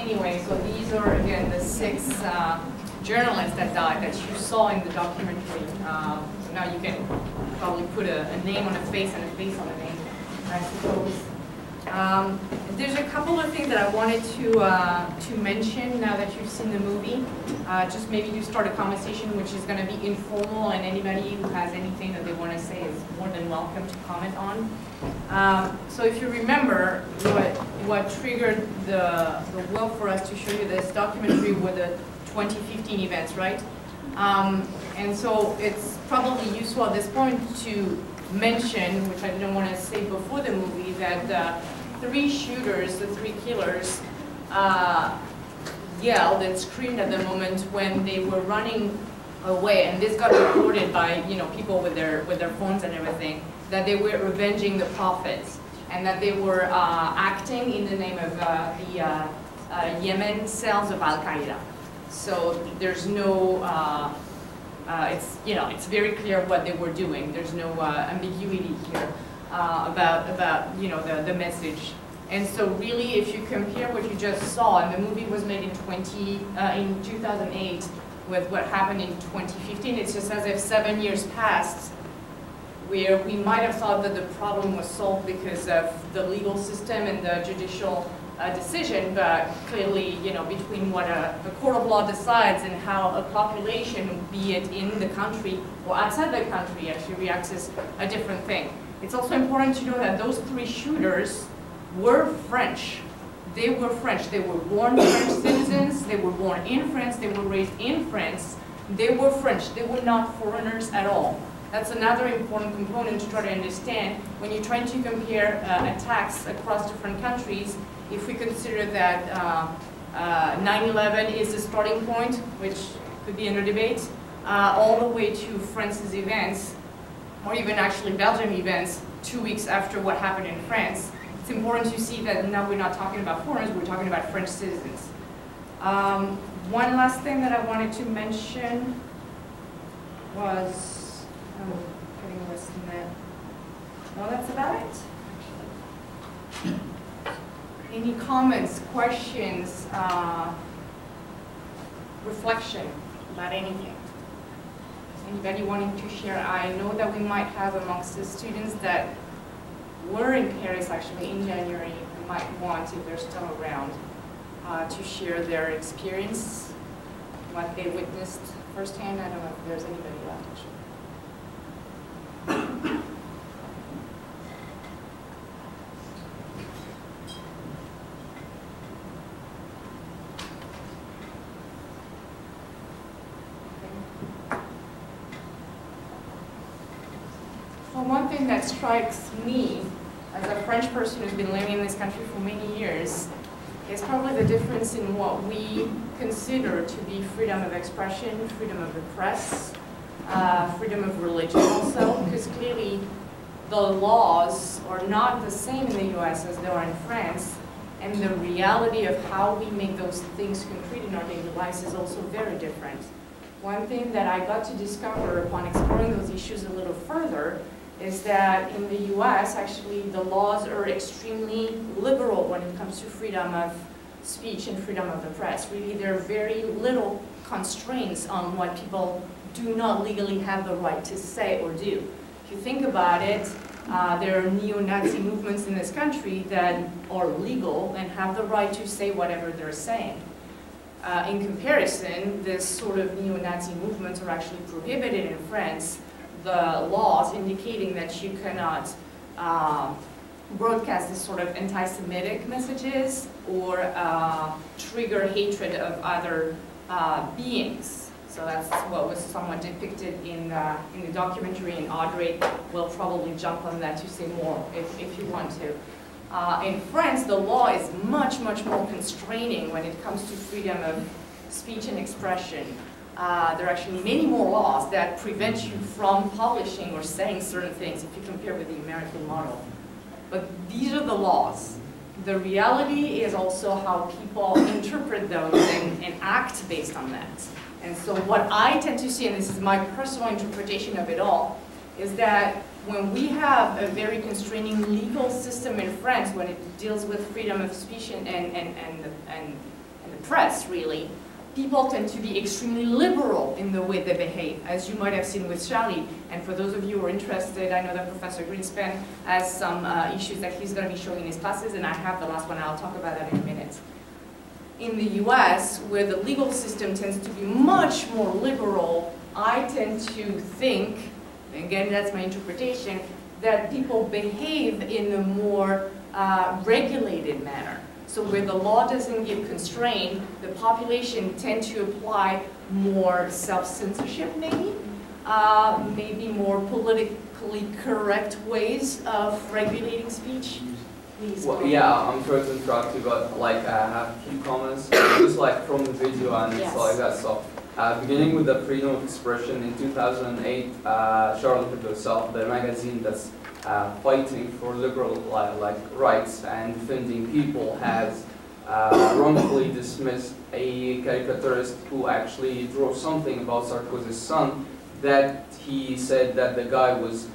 Anyway, so these are, again, the 6 journalists that died that you saw in the documentary. So now you can probably put a name on a face and a face on a name, I suppose. There's a couple of things that I wanted to mention now that you've seen the movie. Just maybe to start a conversation which is going to be informal, and anybody who has anything that they want to say is more than welcome to comment on. So if you remember, what triggered the will for us to show you this documentary were the 2015 events, right? And so it's probably useful at this point to mention, which I didn't want to say before the movie, that the 3 shooters, the 3 killers, yelled and screamed at the moment when they were running away, and this got recorded by people with their phones and everything, that they were revenging the prophets, and that they were acting in the name of the Yemen cells of Al-Qaeda. So there's no, it's very clear what they were doing. There's no ambiguity here about the message. And so really, if you compare what you just saw, and the movie was made in 2008 with what happened in 2015, it's just as if 7 years passed, where we might have thought that the problem was solved because of the legal system and the judicial decision, but clearly, between what a court of law decides and how a population, be it in the country or outside the country, actually reacts is a different thing. It's also important to know that those 3 shooters were French. They were French. They were born French citizens. They were born in France. They were raised in France. They were French. They were not foreigners at all. That's another important component to try to understand when you're trying to compare attacks across different countries. If we consider that 9/11 is the starting point, which could be under debate, all the way to France's events, or even actually Belgium events 2 weeks after what happened in France, it's important to see that now we're not talking about foreigners, we're talking about French citizens. One last thing that I wanted to mention was, getting worse than that. Well, that's about it. Any comments, questions, reflection about anything? Anybody wanting to share? I know that we might have amongst the students that were in Paris actually in January and might want, if they're still around, to share their experience, what they witnessed firsthand. I don't know if there's anybody left actually. Well, one thing that strikes me as a French person who's been living in this country for many years is probably the difference in what we consider to be freedom of expression, freedom of the press, freedom of religion also, because clearly the laws are not the same in the US as they are in France, and the reality of how we make those things concrete in our daily lives is also very different. One thing that I got to discover upon exploring those issues a little further is that in the US, actually, the laws are extremely liberal when it comes to freedom of speech and freedom of the press. Really, there are very little constraints on what people do not legally have the right to say or do. If you think about it, there are neo-Nazi movements in this country that are legal and have the right to say whatever they're saying. In comparison, this sort of neo-Nazi movements are actually prohibited in France. The laws indicating that you cannot broadcast this sort of anti-Semitic messages or trigger hatred of other beings. So that's what was somewhat depicted in the documentary, and Audrey will probably jump on that to say more if you want to. In France, the law is much, much more constraining when it comes to freedom of speech and expression. There are actually many more laws that prevent you from publishing or saying certain things if you compare with the American model. But these are the laws. The reality is also how people interpret those and act based on that. And so what I tend to see, and this is my personal interpretation of it all, is that when we have a very constraining legal system in France when it deals with freedom of speech and in the press really, people tend to be extremely liberal in the way they behave, as you might have seen with Charlie. And for those of you who are interested, I know that Professor Greenspan has some issues that he's going to be showing in his classes, and I have the last one. I'll talk about that in a minute. In the US, where the legal system tends to be much more liberal, I tend to think, again, that's my interpretation, that people behave in a more regulated manner. So where the law doesn't give constraint, the population tend to apply more self-censorship maybe, maybe more politically correct ways of regulating speech. Please. Well, yeah, I'm sorry to interrupt you, but like I have a few comments, just like from the video and yes. stuff like that. So, beginning with the freedom of expression in 2008, Charlie Hebdo itself, the magazine that's fighting for liberal like rights and defending people, has wrongfully dismissed a caricaturist who actually drew something about Sarkozy's son, that he said that the guy was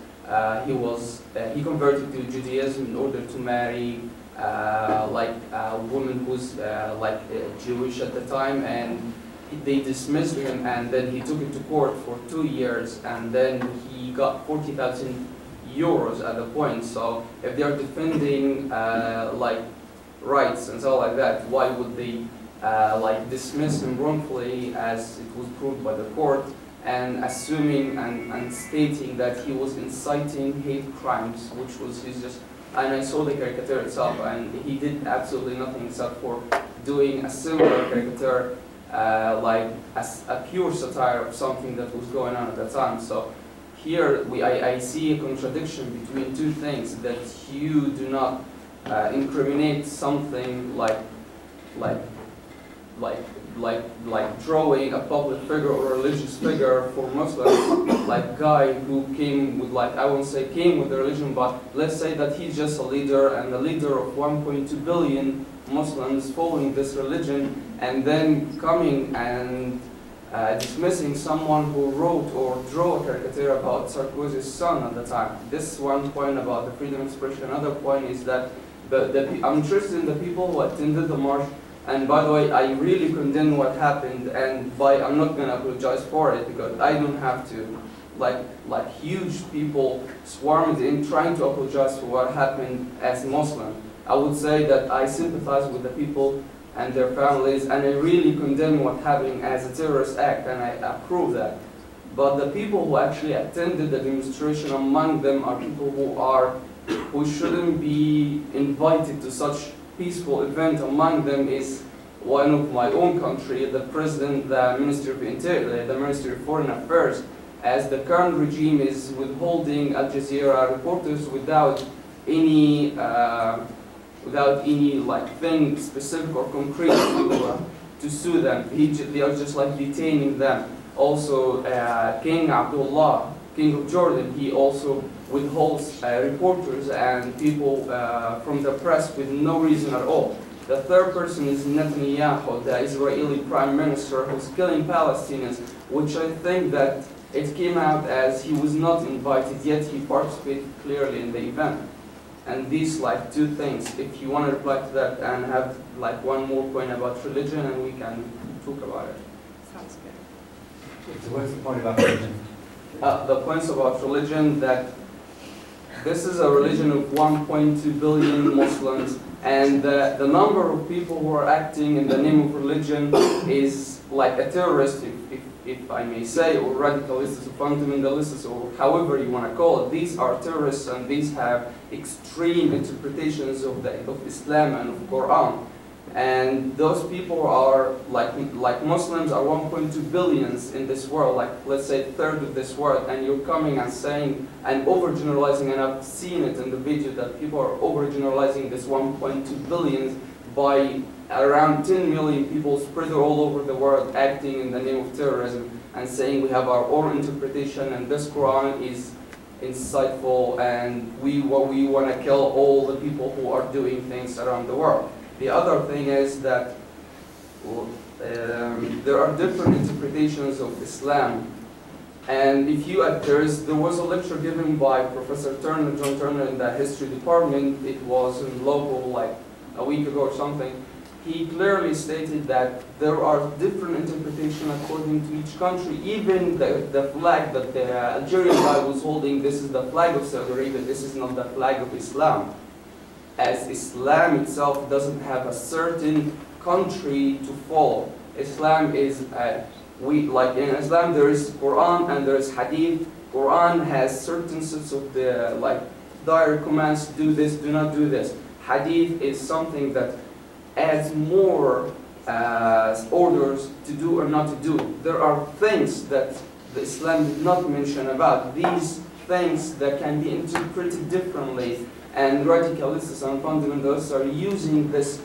he converted to Judaism in order to marry like a woman who's like Jewish at the time, and they dismissed him, and then he took it to court for 2 years, and then he got 40,000 euros at the point. So if they are defending like rights and stuff like that, why would they like dismiss him wrongfully, as it was proved by the court, and assuming and stating that he was inciting hate crimes, which was his just, and I saw the caricature itself, and he did absolutely nothing except for doing a similar caricature, like a pure satire of something that was going on at the time. So here I see a contradiction between two things, that you do not incriminate something like drawing a public figure or a religious figure for Muslims, like guy who came with, like, I won't say came with the religion, but let's say that he's just a leader, and the leader of 1.2 billion Muslims following this religion, and then coming and dismissing someone who wrote or drew a caricature about Sarkozy's son at the time. This is one point about the freedom of expression. Another point is that I'm interested in the people who attended the march. And by the way, I really condemn what happened, and I'm not going to apologize for it, because I don't have to. Like huge people swarmed in trying to apologize for what happened as Muslim. I would say that I sympathize with the people and their families, and I really condemn what happened as a terrorist act, and I approve that. But the people who actually attended the demonstration, among them are people who shouldn't be invited to such peaceful event. Among them is one of my own country, the president, the Ministry of Interior, the Ministry of Foreign Affairs, as the current regime is withholding Al Jazeera reporters without any like thing specific or concrete to sue them. They are just like detaining them. Also, King Abdullah, King of Jordan, he also withholds reporters and people from the press with no reason at all. The third person is Netanyahu, the Israeli Prime Minister, who's killing Palestinians, which I think that it came out as he was not invited, yet he participated clearly in the event. And these like two things, if you want to reply to that and have like one more point about religion, and we can talk about it. Sounds good. So what's the point about religion? The points about religion, that this is a religion of 1.2 billion Muslims, and the number of people who are acting in the name of religion is like a terrorist, if I may say, or radicalists, or fundamentalists, or however you want to call it. These are terrorists, and these have extreme interpretations of Islam and of Quran. And those people are like Muslims are 1.2 billions in this world, like let's say a third of this world, and you're coming and saying and overgeneralizing, and I've seen it in the video that people are overgeneralizing this 1.2 billions by around 10 million people spread all over the world acting in the name of terrorism and saying we have our own interpretation and this Quran is insightful and we want to kill all the people who are doing things around the world. The other thing is that there are different interpretations of Islam, and if you there was a lecture given by Professor Turner, John Turner, in the history department. It was in local like a week ago or something. he clearly stated that there are different interpretations according to each country. Even the flag that the Algerian guy was holding, this is the flag of Saudi Arabia, this is not the flag of Islam. As Islam itself doesn't have a certain country to follow. Islam is, like in Islam there is Quran and there is Hadith. Quran has certain sets of the dire commands, do this, do not do this. Hadith is something that adds more orders to do or not to do. There are things that the Islam did not mention about. These things that can be interpreted differently, and radicalists and fundamentalists are using this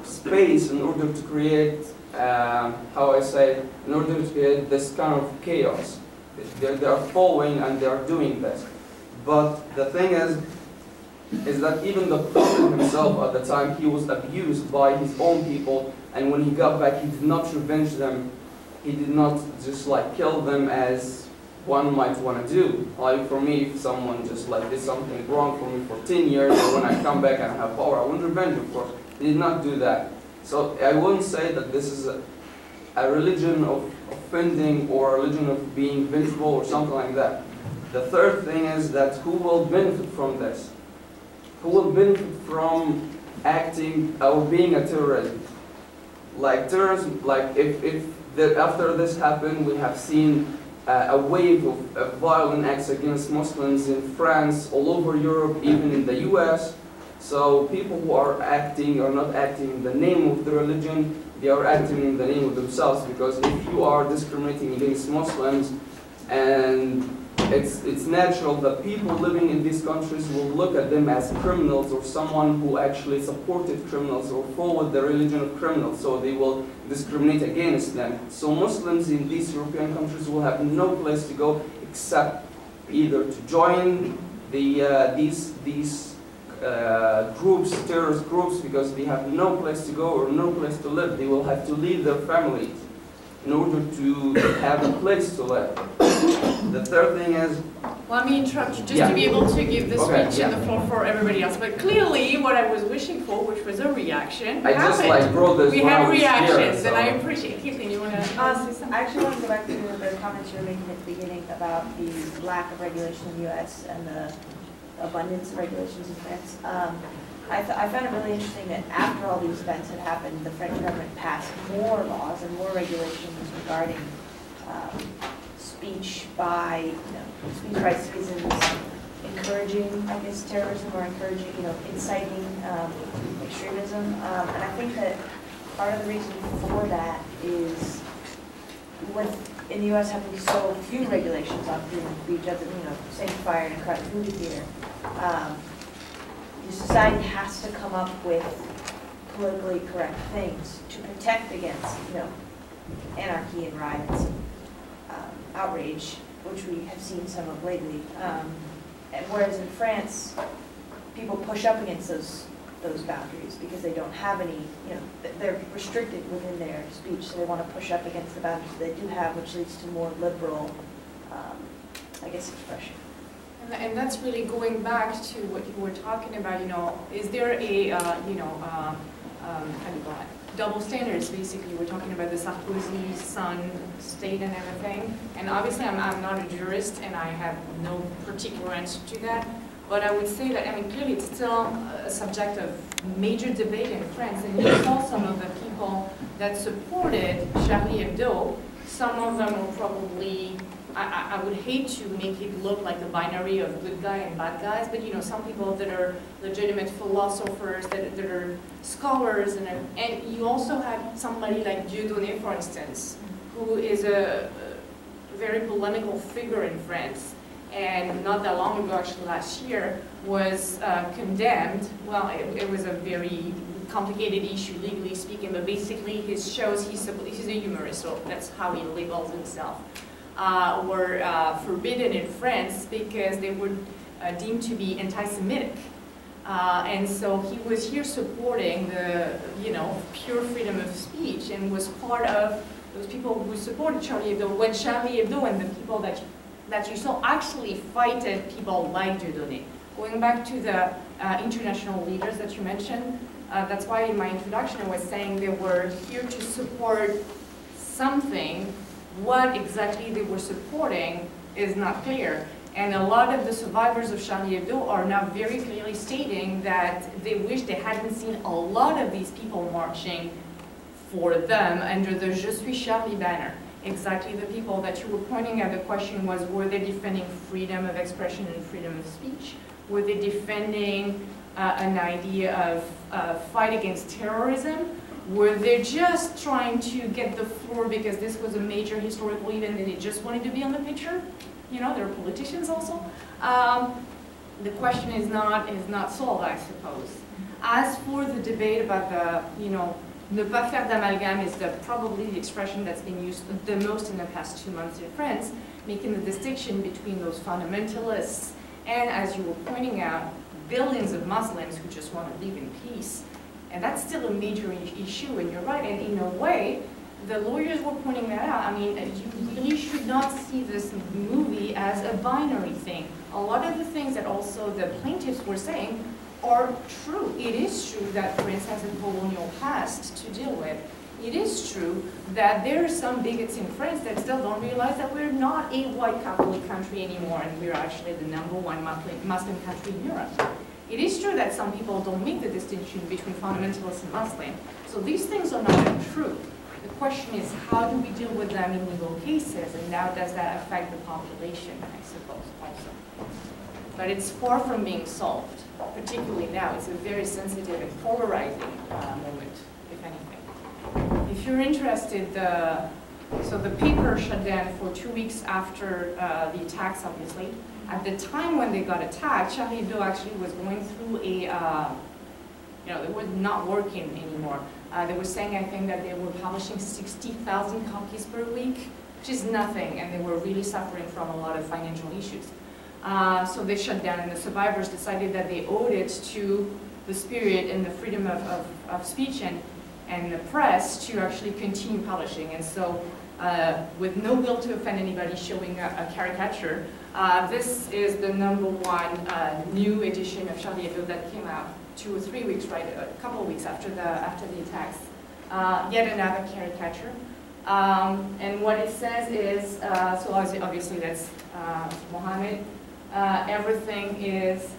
space in order to create, in order to create this kind of chaos. They are following and they are doing this. But the thing is that even the Prophet himself at the time, he was abused by his own people, and when he got back, he did not revenge them. He did not just kill them as one might want to do. Like for me, if someone just did something wrong for me for 10 years, and when I come back and I have power, I wouldn't revenge, of course. He did not do that. So I wouldn't say that this is a religion of offending or a religion of being vengeful or something like that. The third thing is that who will benefit from this? Who will benefit from acting or being a terrorist? Terrorism, after this happened, we have seen a wave of violent acts against Muslims in France, all over Europe, even in the US. So people who are acting are not acting in the name of the religion, they are acting in the name of themselves, because if you are discriminating against Muslims, and it's natural that people living in these countries will look at them as criminals or someone who actually supported criminals or followed the religion of criminals, so they will discriminate against them. So Muslims in these European countries will have no place to go except either to join these groups, terrorist groups, because they have no place to go or no place to live. They will have to leave their families in order to have a place to live. The third thing is... Let me interrupt you just to be able to give the speech and the floor for everybody else. But clearly, what I was wishing for, which was a reaction, I just brought this. We have reactions, here, and I appreciate it. Caitlin, you want to say something? I actually want to go back to the comments you were making at the beginning about the lack of regulation in the U.S. and the abundance of regulations in France. I found it really interesting that after all these events had happened, the French government passed more laws and more regulations regarding speech by citizens encouraging, I guess, terrorism, or encouraging, inciting extremism. And I think that part of the reason for that is in the U.S. having so few regulations on freedom of speech, other than sanctifier and a crowded movie theater, the society has to come up with politically correct things to protect against, anarchy and riots, outrage, which we have seen some of lately. And whereas in France, people push up against those boundaries because they don't have any, they're restricted within their speech, so they want to push up against the boundaries they do have, which leads to more liberal, I guess, expression. And that's really going back to what you were talking about, is there a, how do you call it? Double standards, basically. We're talking about the Sarkozy son state and everything. And obviously I'm not a jurist and I have no particular answer to that. But I would say that, clearly it's still a subject of major debate in France. And you saw some of the people that supported Charlie Hebdo. Some of them were probably, I would hate to make it look like the binary of good guy and bad guys, but some people that are legitimate philosophers, that are scholars, and you also have somebody like Dieudonné, for instance, who is a very polemical figure in France, and not that long ago, actually last year, was condemned. Well, it was a very complicated issue, legally speaking, but basically his shows, he's a humorist, so that's how he labels himself. Were forbidden in France because they were deemed to be anti-Semitic. And so he was here supporting the, pure freedom of speech, and was part of those people who supported Charlie Hebdo, when Charlie Hebdo and the people that you saw actually fighted people like Dieudonné. Going back to the international leaders that you mentioned, That's why in my introduction I was saying they were here to support something. What exactly they were supporting is not clear. And a lot of the survivors of Charlie Hebdo are now very clearly stating that they wish they hadn't seen a lot of these people marching for them under the Je suis Charlie banner. Exactly the people that you were pointing at. The question was, were they defending freedom of expression and freedom of speech? Were they defending an idea of fight against terrorism? Were they just trying to get the floor because this was a major historical event and they just wanted to be on the picture? You know, they're politicians also. The question is not solved, I suppose. As for the debate about the, ne pas faire d'amalgame is probably the expression that's been used the most in the past 2 months in France, making the distinction between those fundamentalists and, as you were pointing out, billions of Muslims who just want to live in peace. And that's still a major issue, and you're right, and in a way, the lawyers were pointing that out. I mean, you really should not see this movie as a binary thing. A lot of the things that also the plaintiffs were saying are true. It is true that France has a colonial past to deal with. It is true that there are some bigots in France that still don't realize that we're not a white Catholic country anymore, and we're actually the #1 Muslim country in Europe. It is true that some people don't make the distinction between fundamentalists and Muslim. So these things are not untrue. The question is, how do we deal with them in legal cases, and how does that affect the population, I suppose, also. But it's far from being solved, particularly now. It's a very sensitive and polarizing moment, if anything. If you're interested, so the paper shut down for 2 weeks after the attacks, obviously. At the time when they got attacked, Charlie Hebdo actually was going through a, they were not working anymore. They were saying, I think, that they were publishing 60,000 copies per week, which is nothing, and they were really suffering from a lot of financial issues. So they shut down, and the survivors decided that they owed it to the spirit and the freedom of speech and the press to actually continue publishing. And so, with no will to offend anybody, showing a caricature, this is the #1 new edition of Charlie Hebdo that came out 2 or 3 weeks, right, a couple of weeks after the attacks. Yet another caricature. And what it says is, so obviously that's Mohammed. Everything is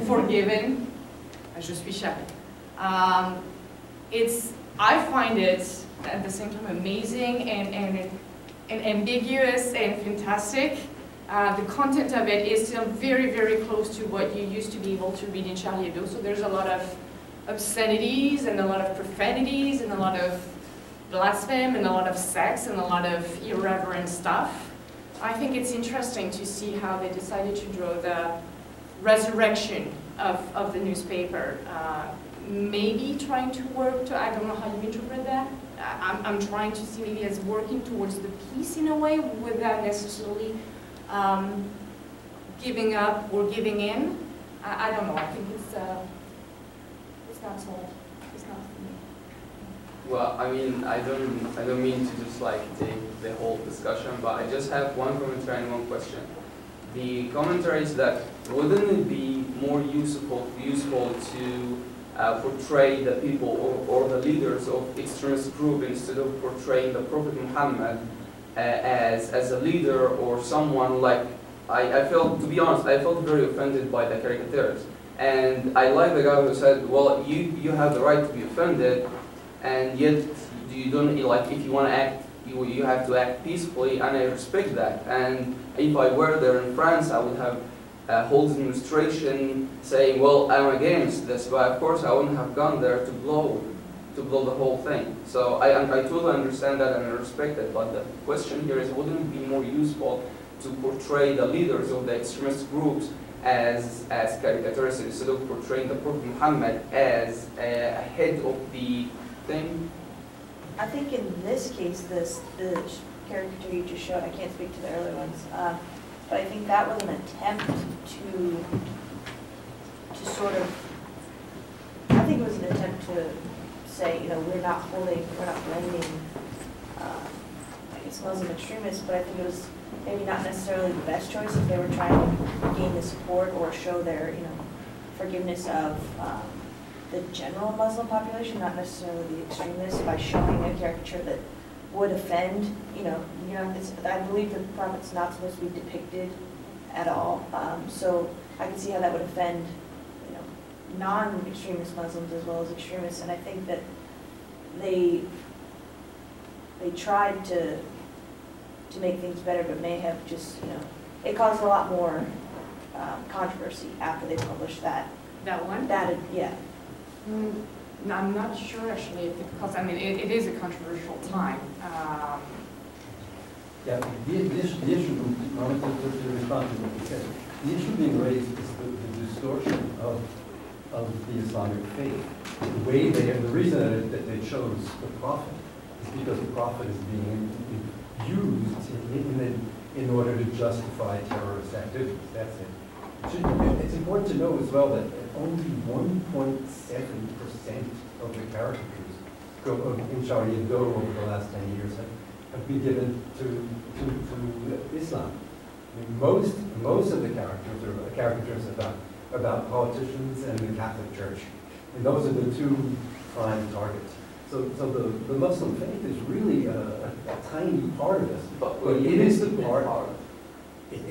forgiven. Je suis Charlie. I find it at the same time amazing and ambiguous and fantastic. The content of it is still very, very close to what you used to be able to read in Charlie Hebdo. So there's a lot of obscenities and a lot of profanities and a lot of blasphemy and a lot of sex and a lot of irreverent stuff. I think it's interesting to see how they decided to draw the resurrection of the newspaper. Maybe trying to work to, I don't know how you interpret that. I'm trying to see maybe as working towards the peace in a way without necessarily giving up or giving in. I don't know. I think it's not solved. It's not for me. Well, I mean, I don't mean to just like take the whole discussion, but I just have one commentary and one question. The commentary is that wouldn't it be more useful to portray the people or the leaders of extremist group instead of portraying the Prophet Muhammad as a leader or someone like, I felt, to be honest, I felt very offended by the caricatures. And I like the guy who said, well, you have the right to be offended, and yet you don't, like, if you want to act, you have to act peacefully, and I respect that. And if I were there in France, I would have hold a demonstration saying, well, I'm against this, but of course I wouldn't have gone there to blow the whole thing. So I totally understand that and I respect it, but the question here is, wouldn't it be more useful to portray the leaders of the extremist groups as caricaturists instead of portraying the Prophet Muhammad as a head of the thing? I think in this case, the caricature you just showed, I can't speak to the earlier ones, but I think that was an attempt to sort of, I think it was an attempt to say, we're not blaming, I guess, Muslim extremists, but I think it was maybe not necessarily the best choice if they were trying to gain the support or show their, forgiveness of the general Muslim population, not necessarily the extremists, by showing a caricature that would offend, I believe the prophet's not supposed to be depicted at all. So I can see how that would offend, non-extremist Muslims as well as extremists. And I think that they tried to make things better, but may have just, it caused a lot more controversy after they published that. That one? Yeah. No, I'm not sure actually, because I mean, it is a controversial time. Yeah, the issue, I want to respond to what you said. The issue being raised is the distortion of the Islamic faith. The way the reason that they chose the prophet is because the prophet is being used in order to justify terrorist activities. That's it. It's important to know as well that only 1.7% of the caricatures in Charlie Hebdo over the last 10 years have been given to Islam. I mean, most of the characters are caricatures about politicians and the Catholic Church, and those are the two prime targets. So the Muslim faith is really a tiny part of this, but it is the part.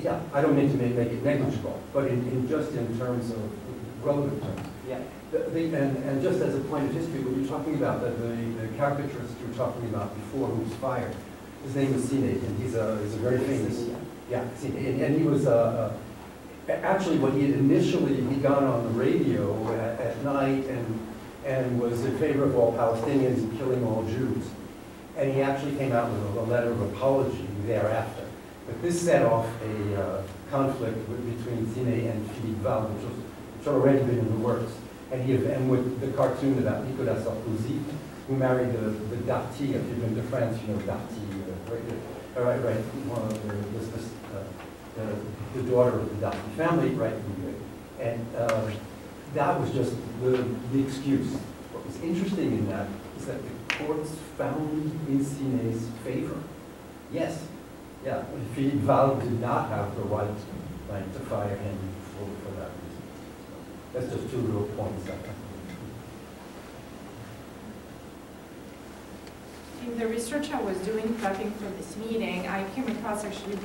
Yeah, I don't mean to make it negligible, but in terms of relative terms. Yeah. And just as a point of history, what you're talking about, the caricaturist you were talking about before, who was fired, his name was Sine, and he's a very famous. Yeah, Sine, and he was actually what he had initially begun on the radio at night and was in favor of all Palestinians and killing all Jews. And he actually came out with a letter of apology thereafter. But this set off a conflict between Sine and Philippe Val, which had already been in the works. And with the cartoon about Nicolas Sarkozy, who married the Darty. If you've been to France, you know Darty, right? The daughter of the Darty family, right? And that was just the excuse. What was interesting in that is that the courts found in Sine's favor. Yes, yeah, Philippe Val did not have the right to fire him for that reason. So that's just two little points. In the research I was doing prepping for this meeting, I came across actually,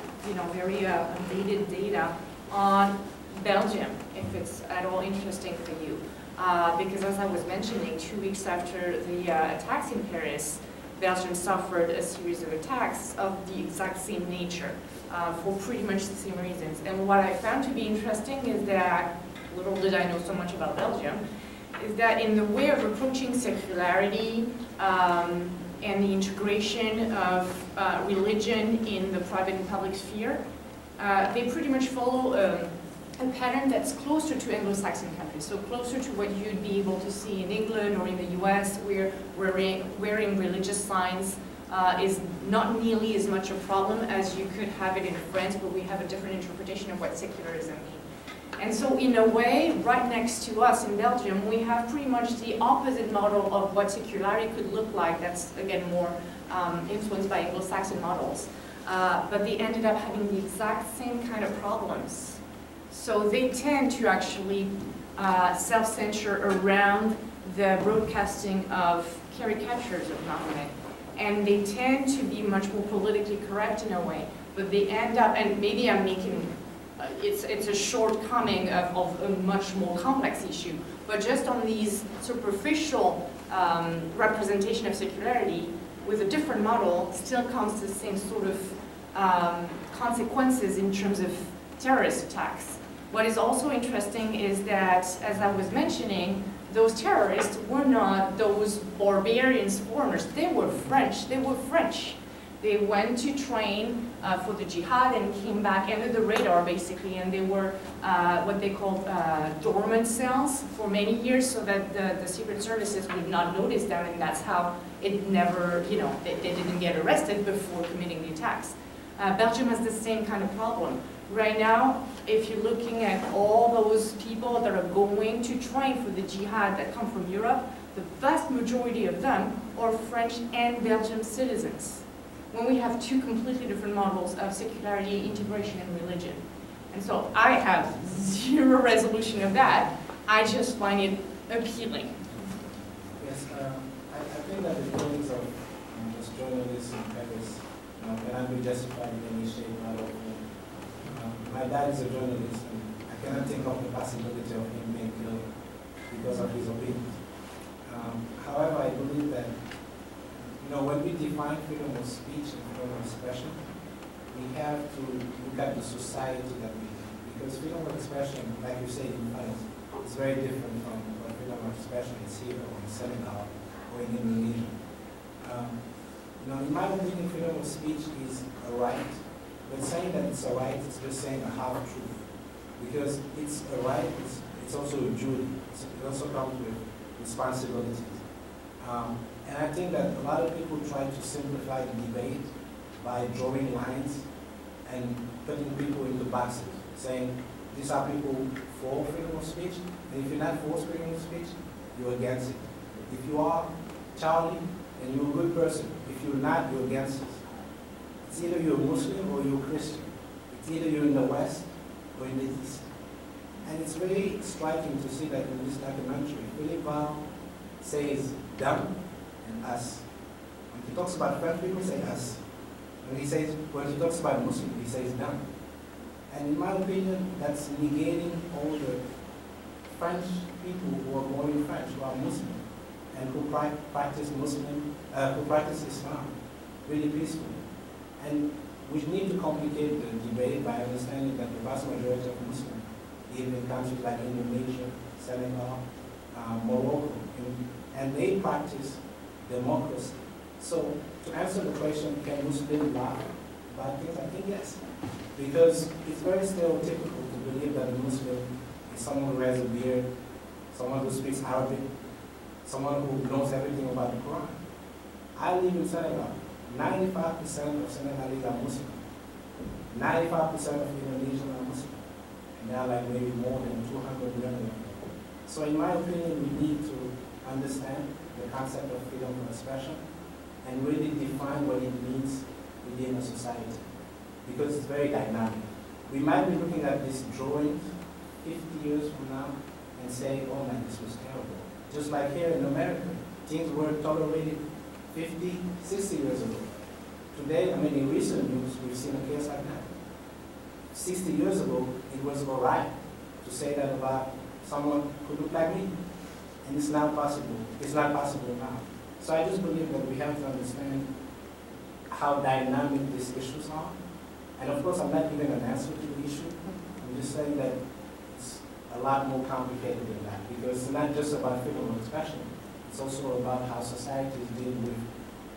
very updated data on Belgium, if it's at all interesting for you. Because as I was mentioning, 2 weeks after the attacks in Paris, Belgium suffered a series of attacks of the exact same nature for pretty much the same reasons. And what I found to be interesting is that, little did I know so much about Belgium, is that in the way of approaching secularity and the integration of religion in the private and public sphere, they pretty much follow a pattern that's closer to Anglo-Saxon countries, so closer to what you'd be able to see in England or in the US, where wearing religious signs is not nearly as much a problem as you could have it in France, but we have a different interpretation of what secularism means. And so in a way, right next to us in Belgium, we have pretty much the opposite model of what secularity could look like. That's, again, more influenced by Anglo-Saxon models. But they ended up having the exact same kind of problems. So they tend to actually self-censure around the broadcasting of caricatures of Muhammad. And they tend to be much more politically correct in a way. But they end up, and maybe I'm making, it's a shortcoming of a much more complex issue. But just on these superficial representation of secularity, with a different model, still comes to the same sort of consequences in terms of terrorist attacks. What is also interesting is that, as I was mentioning, those terrorists were not those barbarians, foreigners. They were French. They were French. They went to train for the jihad and came back under the radar, basically, and they were what they called dormant cells for many years, so that the secret services would not notice them, and that's how it never, they didn't get arrested before committing the attacks. Belgium has the same kind of problem. Right now, if you're looking at all those people that are going to train for the jihad that come from Europe, the vast majority of them are French and Belgian citizens, when we have two completely different models of secularity, integration, and religion. And so I have zero resolution of that. I just find it appealing. race in Paris cannot be justified in any shape or form. My dad is a journalist, and I cannot think of the possibility of him being killed because of his opinions. However, I believe that when we define freedom of speech and freedom of expression, we have to look at the society that we live in. Because freedom of expression, like you say in France, is very different from what freedom of expression is here or in Senegal or in Indonesia. In my opinion, freedom of speech is a right, but saying that it's a right, it's just saying a half-truth. Because it's a right, it's also a duty. It also comes with responsibilities. And I think that a lot of people try to simplify the debate by drawing lines and putting people into boxes, saying these are people for freedom of speech, and if you're not for freedom of speech, you're against it. If you are Charlie, and you're a good person. If you're not, you're against it. It's either you're a Muslim or you're a Christian. It's either you're in the West or in the East. And it's very striking to see that in this documentary, Philippe Val says them and us. When he talks about French people, he says us. When he talks about Muslims, he says them. And in my opinion, that's negating all the French people who are born in France, who are Muslim, and who practice Islam really peacefully. And we need to complicate the debate by understanding that the vast majority of Muslims live in countries like Indonesia, Senegal, Morocco, and they practice democracy. So to answer the question, can Muslims lie about things? I think yes. Because it's very stereotypical to believe that a Muslim is someone who has a beard, someone who speaks Arabic, someone who knows everything about the Quran. I live in Senegal. 95% of Senegalese are Muslim. 95% of Indonesians are Muslim. And there are like maybe more than 200 million. So in my opinion, we need to understand the concept of freedom of expression and really define what it means within a society. Because it's very dynamic. We might be looking at these drawings 50 years from now and saying, oh man, this was terrible. Just like here in America, things were tolerated 50, 60 years ago. Today, in recent news, we've seen a case like that. 60 years ago, it was all right to say that about someone who looked like me. And it's not possible. It's not possible now. So I just believe that we have to understand how dynamic these issues are. And of course, I'm not giving an answer to the issue. I'm just saying that it's a lot more complicated than that. Because it's not just about freedom of expression. It's also about how societies deal with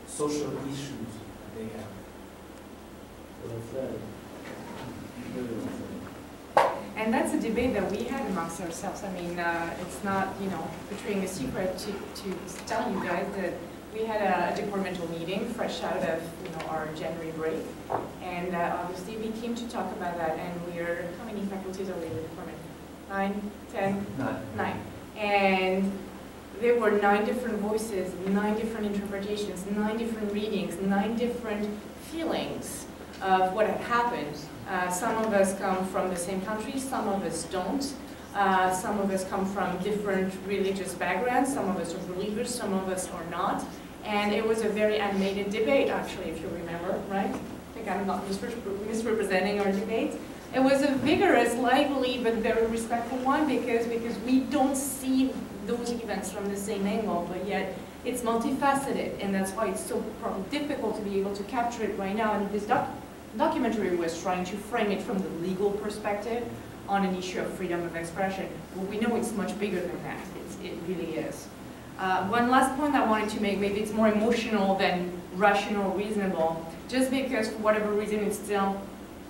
social issues that they have. Well said. And that's a debate that we had amongst ourselves. It's not, betraying a secret to tell you guys that we had a departmental meeting fresh out of, our January break. And obviously we came to talk about that, and we're, how many faculties are we in the department? 9, 10? 9. And there were 9 different voices, 9 different interpretations, 9 different readings, 9 different feelings of what had happened. Some of us come from the same country, some of us don't. Some of us come from different religious backgrounds, some of us are believers, some of us are not. And it was a very animated debate, actually, if you remember, right? I think I'm not misrepresenting our debate. It was a vigorous, lively, but very respectful one because we don't see those events from the same angle, but yet it's multifaceted, and that's why it's so difficult to be able to capture it right now. And this documentary was trying to frame it from the legal perspective on an issue of freedom of expression. But we know it's much bigger than that. It really is. One last point I wanted to make, maybe it's more emotional than rational, reasonable, just because for whatever reason it still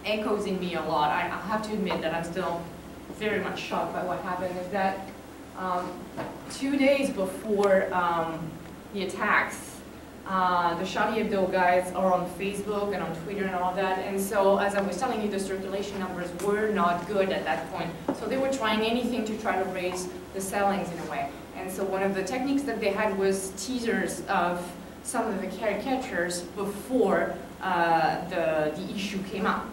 echoes in me a lot. I have to admit that I'm still very much shocked by what happened, is that 2 days before the attacks, the Charlie Hebdo guys are on Facebook and on Twitter and all that, and so as I was telling you, the circulation numbers were not good at that point. So they were trying anything to try to raise the sellings in a way. And so one of the techniques that they had was teasers of some of the caricatures before the issue came up.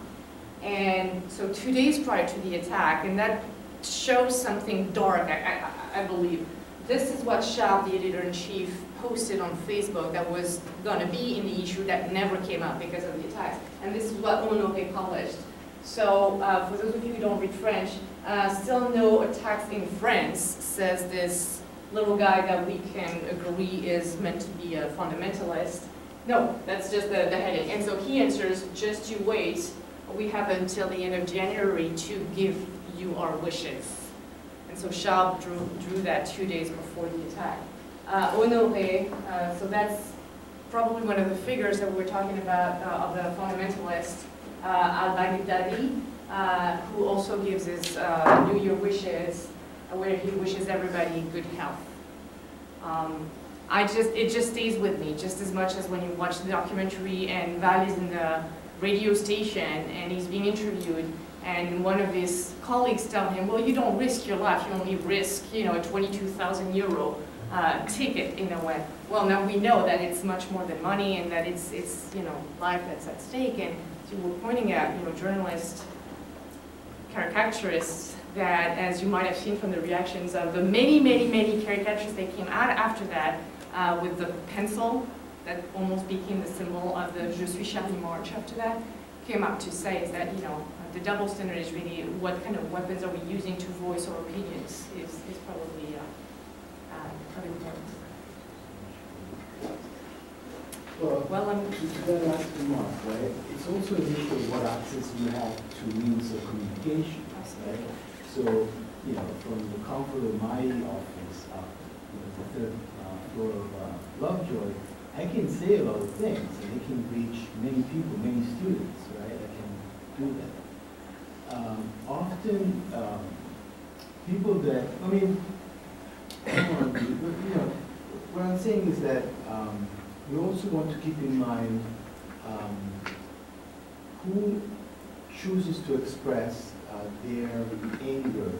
And so 2 days prior to the attack, and that shows something dark, I believe. This is what Charles, the editor-in-chief, posted on Facebook that was going to be in the issue that never came up because of the attacks. And this is what Aurore published. So for those of you who don't read French, still no attacks in France, says this little guy that we can agree is meant to be a fundamentalist. No, that's just the heading. And so he answers, just you wait, we have until the end of January to give you our wishes. And so Charles drew that 2 days before the attack. Honoré, so that's probably one of the figures that we're talking about of the fundamentalist, al-Baghdadi, who also gives his New Year wishes, where he wishes everybody good health. It just stays with me, just as much as when you watch the documentary and Val is in the radio station and he's being interviewed, and one of his colleagues tell him, well, you don't risk your life, you only risk, a 22,000 euro ticket in a way. Well, now we know that it's much more than money and that it's life that's at stake. And so we're pointing out, journalists, caricaturists, that as you might have seen from the reactions of the many, many, many caricatures that came out after that, with the pencil that almost became the symbol of the Je suis Charlie march after that, came up to say is that, the double standard is really what kind of weapons are we using to voice our opinions is probably important. Well, that last remark, right? It's also an issue of what access you have to means of communication, right? So, from the comfort of my office, the third floor of Lovejoy, I can say a lot of things, and I can reach many people, many students, right? I can do that. Often, people that, what I'm saying is that we also want to keep in mind who chooses to express their anger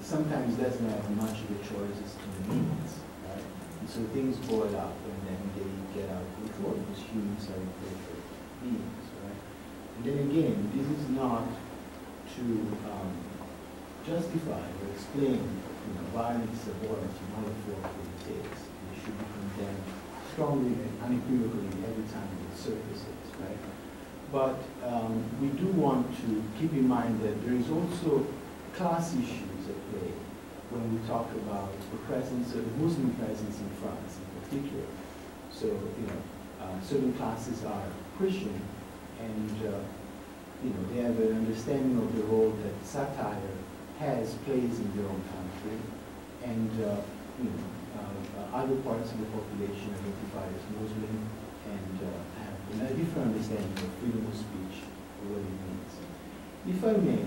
sometimes doesn't have much of a choice as to the means, right? And so things boil up and then they get out of control because humans are imperfect beings, right? And then again, this is not to justify or explain violence, abhorrence, no matter what it takes. It should be condemned strongly and unequivocally every time it surfaces, right? But we do want to keep in mind that there is also class issues at play when we talk about the presence of Muslim presence in France in particular. So, certain classes are Christian and, they have an understanding of the role that satire plays in their own country. And, other parts of the population identify as Muslim and have a different understanding of freedom of speech and what it means. If I may,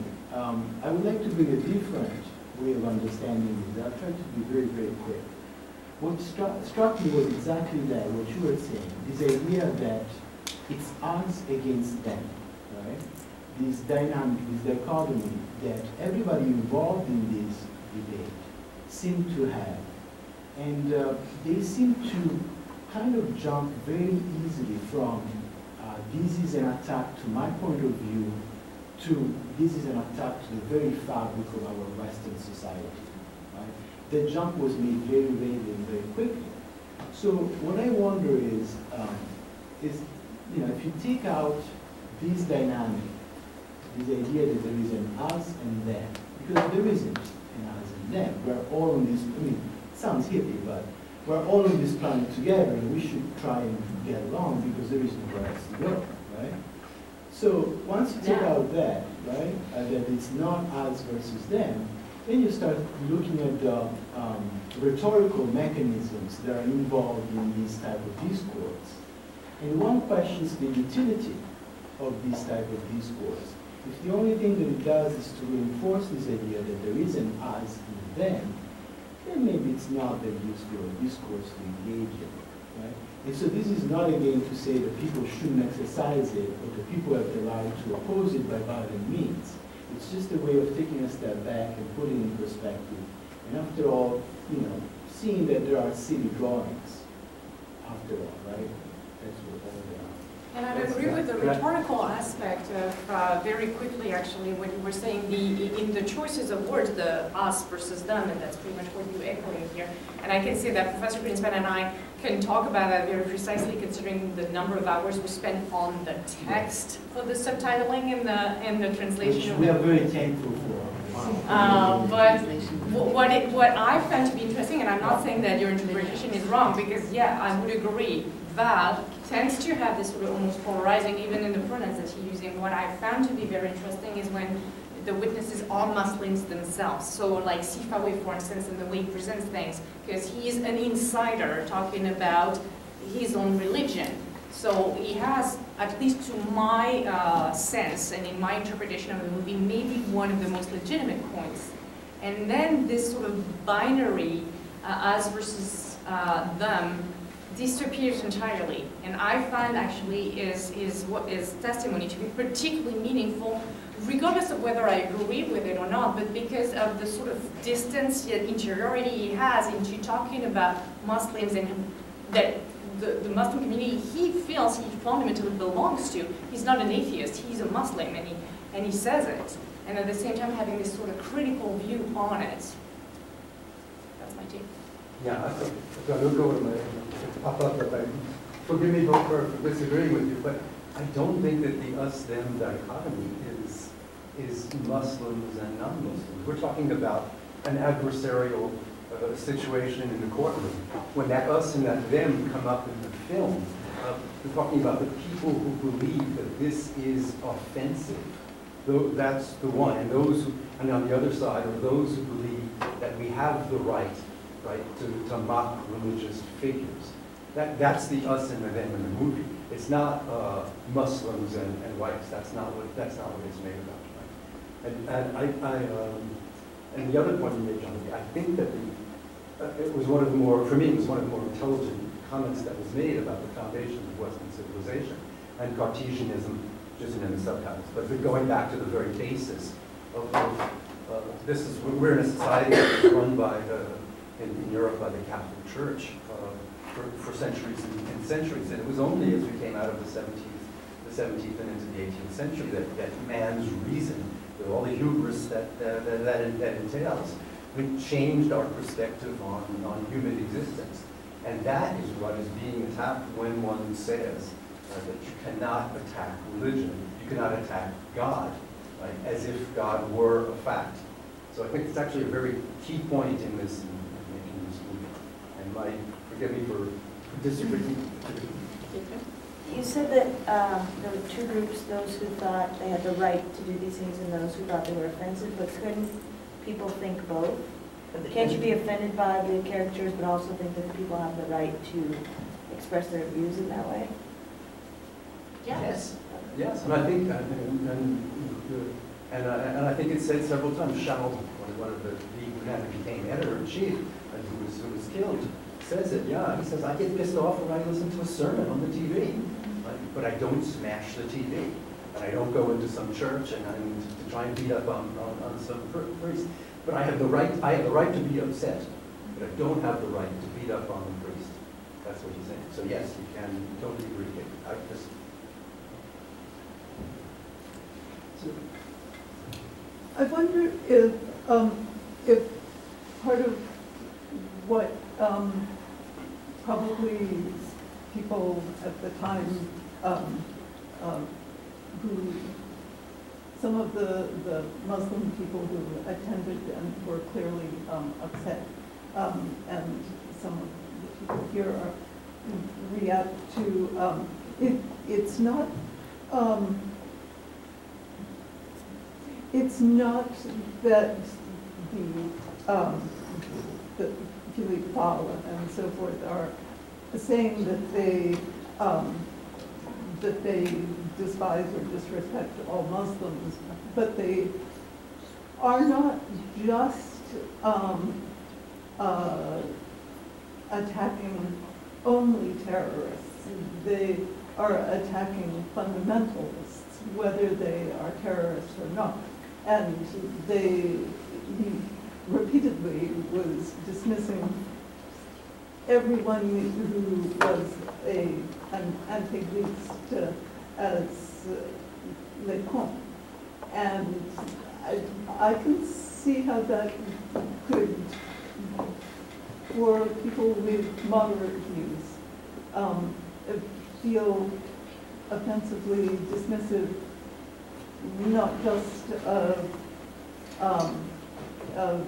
I would like to bring a different way of understanding this. I'll try to be very, very quick. What struck me was exactly that, what you were saying, this idea that it's us against them, right? This dynamic, this dichotomy that everybody involved in this debate seem to have. And they seem to kind of jump very easily from this is an attack to my point of view to this is an attack to the very fabric of our Western society. Right? The jump was made very readily and very quickly. So what I wonder is if you take out this dynamic, this idea that there is an us and them, because there isn't an us and them. We're all on this, it sounds hippie, but we're all on this planet together and we should try and get along because there is nowhere else to go, right? So once you take out that, right, that it's not us versus them, then you start looking at the rhetorical mechanisms that are involved in this type of discourse. And one questions the utility of this type of discourse. If the only thing that it does is to reinforce this idea that there is an us and them, then maybe it's not that useful a discourse to engage in, right? And so this is not again to say that people shouldn't exercise it or that people have the right to oppose it by violent means. It's just a way of taking a step back and putting it in perspective. And after all, seeing that there are city drawings, after all, right? That's what all they are. And I agree with the rhetorical aspect of, very quickly actually, what you were saying, in the choices of words, the us versus them, and that's pretty much what you're echoing here. And I can say that Professor Greenspan and I can talk about that very precisely, considering the number of hours we spend on the text for the subtitling and the translation. Which we are very thankful for. But what I found to be interesting, and I'm not saying that your interpretation is wrong, because yeah, I would agree, that tends to have this sort of almost polarizing, even in the pronouns that he's using. What I found to be very interesting is when the witnesses are Muslims themselves. So like Sifawi, for instance, and the way he presents things, because he's an insider talking about his own religion. So he has, at least to my sense and in my interpretation of the movie, maybe one of the most legitimate points. And then this sort of binary, us versus them, disappears entirely. And I find actually what is testimony to be particularly meaningful, regardless of whether I agree with it or not, but because of the sort of distance yet interiority he has into talking about Muslims and that the Muslim community he feels he fundamentally belongs to. He's not an atheist, he's a Muslim, and he says it. And at the same time having this sort of critical view on it. That's my take. Yeah, I think, I'll go with my pop-up, forgive me both for disagreeing with you, but I don't think that the us-them dichotomy is Muslims and non-Muslims. We're talking about an adversarial situation in the courtroom. When that us and that them come up in the film, we're talking about the people who believe that this is offensive. That's the one. And those who, and on the other side are those who believe that we have the right to mock religious figures. That's the us and the them in the movie. It's not Muslims and whites. That's not what it's made about. And the other point you made, John, I think that it was one of the more, for me, it was one of the more intelligent comments that was made about the foundations of Western civilization and Cartesianism, just in the subtitles. But going back to the very basis of this is, we're in a society that was run by in Europe by the Catholic Church for centuries and centuries. And it was only as we came out of the 17th and into the 18th century that man's reason, with all the hubris that entails, we changed our perspective on human existence. And that is what is being attacked when one says that you cannot attack religion, you cannot attack God, right, as if God were a fact. So I think it's actually a very key point in this movie. And forgive me for disagreeing. You said that there were two groups, those who thought they had the right to do these things and those who thought they were offensive, but couldn't people think both? Can't you be offended by the characters but also think that the people have the right to express their views in that way? Yes. Yes, and I think, and I think it's said several times. Charles, one of the man who became editor-in-chief and who was killed, says it. Yeah, he says, I get pissed off when I listen to a sermon on the TV, right? But I don't smash the TV, and I don't go into some church and to try and beat up on some priest. But I have the right. I have the right to be upset, but I don't have the right to beat up on the priest. That's what he's saying. So yes, you can totally agree. I wonder if part of what probably people at the time who some of the Muslim people who attended and were clearly upset, and some of the people here react to it's not that the Philippe Paul and so forth are saying that they despise or disrespect all Muslims, but they are not just attacking only terrorists. They are attacking fundamentalists, whether they are terrorists or not. And he repeatedly was dismissing everyone who was an intégriste as les cons. And I can see how that could, for people with moderate views, feel offensively dismissive, not just of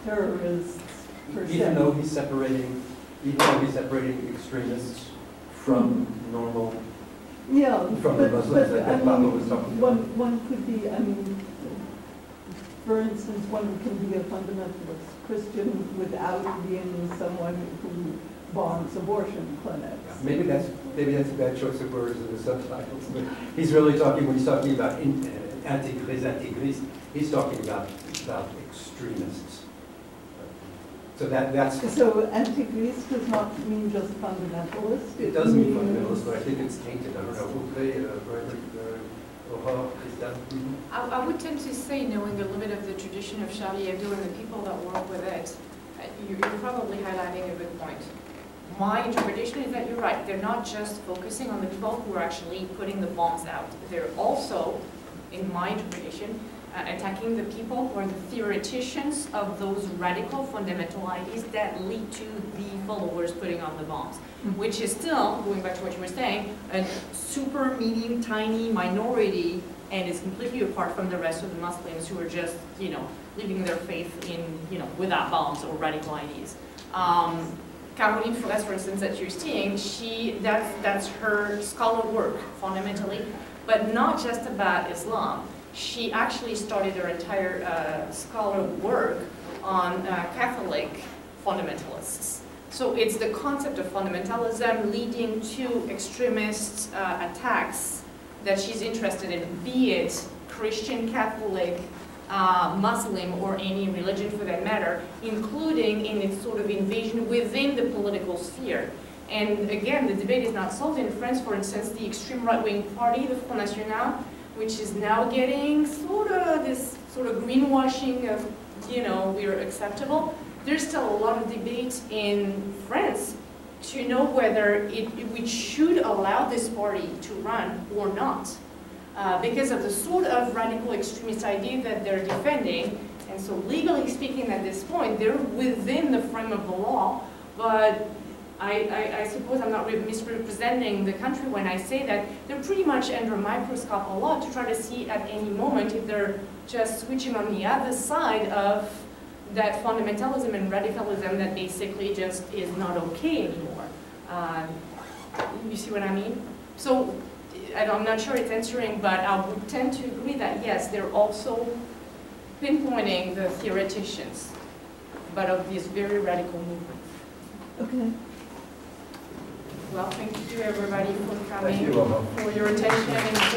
terrorists per se. Even though he's separating extremists from normal, Yeah, from the Muslims that I Pablo mean, was talking about. one could be, I mean, for instance, one can be a fundamentalist Christian without being someone who bombs abortion clinics. Maybe that's a bad choice of words in the subtitles, but he's really talking, when he's talking about intégriste, he's talking about extremists. So that's... So anti-Greece does not mean just fundamentalist? It does mean fundamentalist, but I think it's tainted. I don't know. I would tend to say, knowing a little bit of the tradition of Charlie Hebdo and the people that work with it, you're probably highlighting a good point. My interpretation is that you're right. They're not just focusing on the people who are actually putting the bombs out. They're also, in my interpretation, attacking the people who are the theoreticians of those radical fundamental ideas that lead to the followers putting on the bombs, which is still, going back to what you were saying, a super medium, tiny minority, and is completely apart from the rest of the Muslims who are just, living their faith in, without bombs or radical ideas. Caroline Forest, for instance, that you're seeing, that's her scholar work, fundamentally, but not just about Islam. She actually started her entire scholar work on Catholic fundamentalists. So it's the concept of fundamentalism leading to extremist attacks that she's interested in, be it Christian, Catholic, Muslim, or any religion for that matter, including in its sort of invasion within the political sphere. And again, the debate is not solved. In France, for instance, the extreme right-wing party, the Front National, which is now getting this sort of greenwashing of, we're acceptable. There's still a lot of debate in France to know whether we should allow this party to run or not, because of the sort of radical extremist idea that they're defending. And so legally speaking at this point, they're within the frame of the law, but I suppose I'm not misrepresenting the country when I say that they're pretty much under a microscope a lot to try to see at any moment if they're just switching on the other side of that fundamentalism and radicalism that basically just is not okay anymore. You see what I mean? So I'm not sure it's answering, but I would tend to agree that yes, they're also pinpointing the theoreticians, but of these very radical movements. Okay. Well, thank you everybody for coming, Thank you, for your attention.